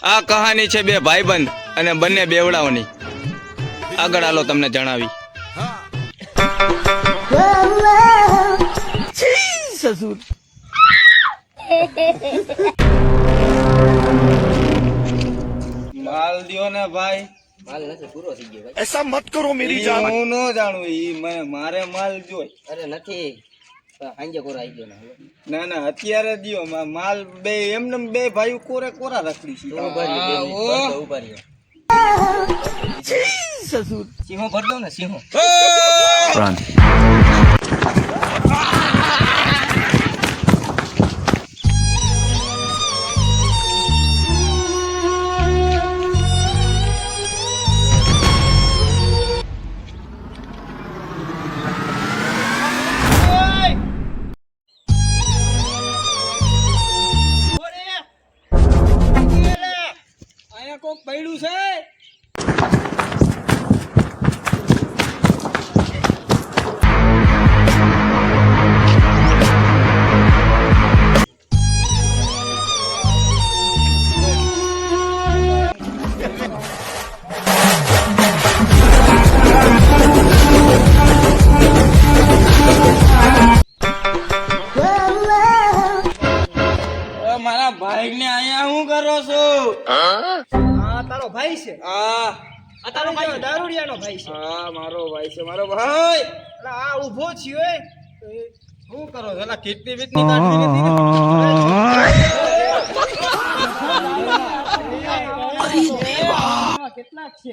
આ કહાની છે બે ભાઈબંધ અને બંને બેવડાઓની. આગળ હાલો તમને જણાવી. સસુર માલ દિયો ને ભાઈ. માલ નથી, પૂરો થઈ ગયો ભાઈ. ऐसा मत करो मेरी जान. હું ન જાણું મારે માલ જોઈ. અરે નથી, સાંજે કોરા આવી ગયો ને. ના ના અત્યારે દિયો માલ. બે એમને બે ભાઈ કોરે કોરા રખડી છે. ઉભા રહ્યો. સસુર સિંહો ભર દો ને, સિંહો. અહીંયા કોક પડ્યું છે. મારા ભાઈ ને અહીંયા શું કરો છો? હા તારો ભાઈ છે. આ તારો ભાઈ દારૂડિયાનો ભાઈ છે. હા મારો ભાઈ છે, મારો ભાઈ. એટલે આ ઊભો છે ઓય. શું કરો છો? એલા કિડની બીટની કાઢવી નથી ને? કેટલાક છે.